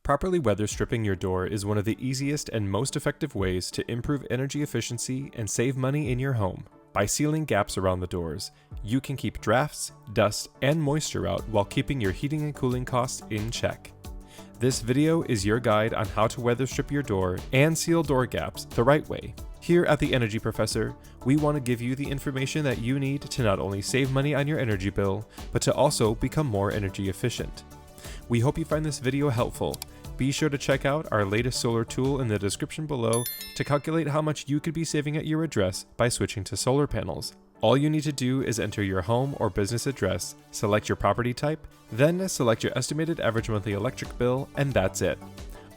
Properly weather stripping your door is one of the easiest and most effective ways to improve energy efficiency and save money in your home. By sealing gaps around the doors, you can keep drafts, dust, and moisture out while keeping your heating and cooling costs in check. This video is your guide on how to weather strip your door and seal door gaps the right way. Here at the Energy Professor, we want to give you the information that you need to not only save money on your energy bill, but to also become more energy efficient. We hope you find this video helpful. Be sure to check out our latest solar tool in the description below to calculate how much you could be saving at your address by switching to solar panels. All you need to do is enter your home or business address, select your property type, then select your estimated average monthly electric bill, and that's it.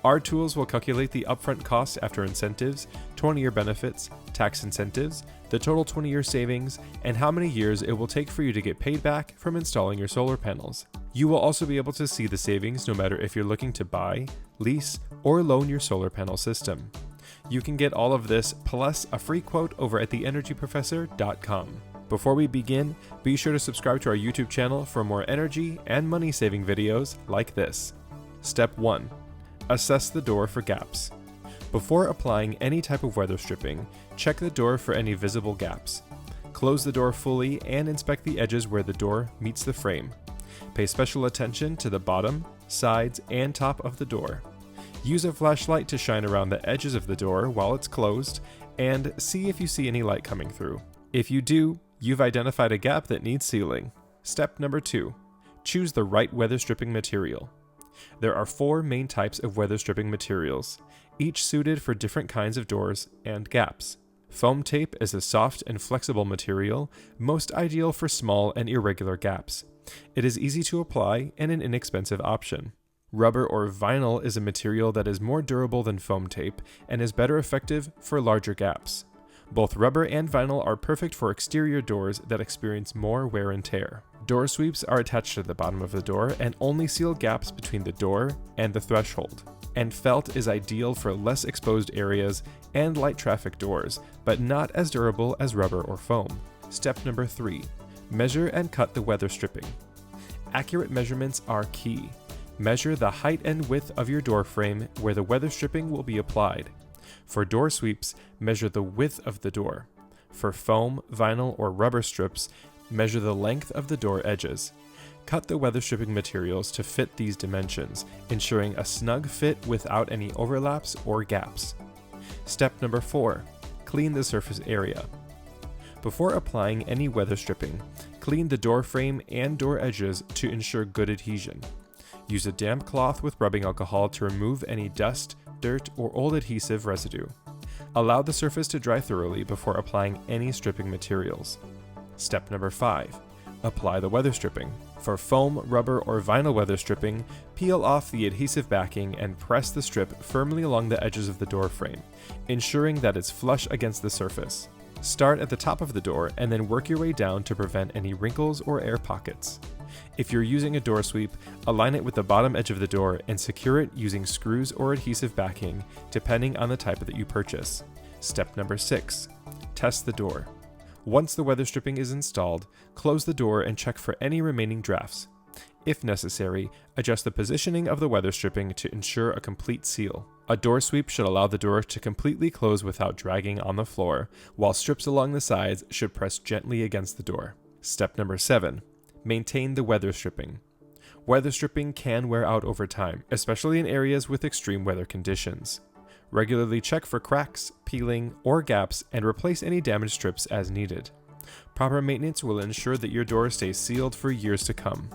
Our tools will calculate the upfront cost after incentives, 20-year benefits, tax incentives, the total 20-year savings, and how many years it will take for you to get paid back from installing your solar panels. You will also be able to see the savings no matter if you're looking to buy, lease, or loan your solar panel system. You can get all of this plus a free quote over at theenergyprofessor.com. Before we begin, be sure to subscribe to our YouTube channel for more energy and money saving videos like this. Step 1. Assess the door for gaps. Before applying any type of weather stripping, check the door for any visible gaps. Close the door fully and inspect the edges where the door meets the frame. Pay special attention to the bottom, sides, and top of the door. Use a flashlight to shine around the edges of the door while it's closed, and see if you see any light coming through. If you do, you've identified a gap that needs sealing. Step number 2. Choose the right weather stripping material. There are 4 main types of weather stripping materials, each suited for different kinds of doors and gaps. Foam tape is a soft and flexible material, most ideal for small and irregular gaps. It is easy to apply and an inexpensive option. Rubber or vinyl is a material that is more durable than foam tape and is better effective for larger gaps. Both rubber and vinyl are perfect for exterior doors that experience more wear and tear. Door sweeps are attached to the bottom of the door and only seal gaps between the door and the threshold. And felt is ideal for less exposed areas and light traffic doors, but not as durable as rubber or foam. Step number 3. Measure and cut the weather stripping. Accurate measurements are key. Measure the height and width of your door frame where the weather stripping will be applied. For door sweeps, measure the width of the door. For foam, vinyl, or rubber strips, measure the length of the door edges. Cut the weather stripping materials to fit these dimensions, ensuring a snug fit without any overlaps or gaps. Step number 4. Clean the surface area. Before applying any weather stripping, clean the door frame and door edges to ensure good adhesion. Use a damp cloth with rubbing alcohol to remove any dust, dirt, or old adhesive residue. Allow the surface to dry thoroughly before applying any stripping materials. Step number 5. Apply the weather stripping. For foam, rubber, or vinyl weather stripping, peel off the adhesive backing and press the strip firmly along the edges of the door frame, ensuring that it's flush against the surface. Start at the top of the door and then work your way down to prevent any wrinkles or air pockets. If you're using a door sweep, align it with the bottom edge of the door and secure it using screws or adhesive backing, depending on the type that you purchase. Step number 6. Test the door. Once the weather stripping is installed, close the door and check for any remaining drafts. If necessary, adjust the positioning of the weather stripping to ensure a complete seal. A door sweep should allow the door to completely close without dragging on the floor, while strips along the sides should press gently against the door. Step number 7. Maintain the weather stripping. Weather stripping can wear out over time, especially in areas with extreme weather conditions. Regularly check for cracks, peeling, or gaps and replace any damaged strips as needed. Proper maintenance will ensure that your door stays sealed for years to come.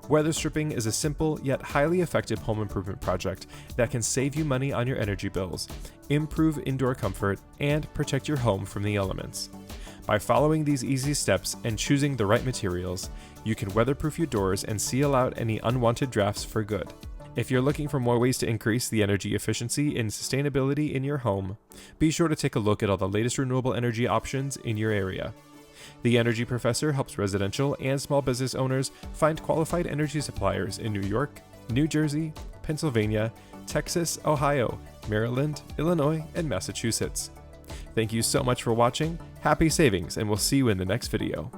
Weather stripping is a simple yet highly effective home improvement project that can save you money on your energy bills, improve indoor comfort, and protect your home from the elements. By following these easy steps and choosing the right materials, you can weatherproof your doors and seal out any unwanted drafts for good. If you're looking for more ways to increase the energy efficiency and sustainability in your home, be sure to take a look at all the latest renewable energy options in your area. The Energy Professor helps residential and small business owners find qualified energy suppliers in New York, New Jersey, Pennsylvania, Texas, Ohio, Maryland, Illinois, and Massachusetts. Thank you so much for watching, happy savings, and we'll see you in the next video.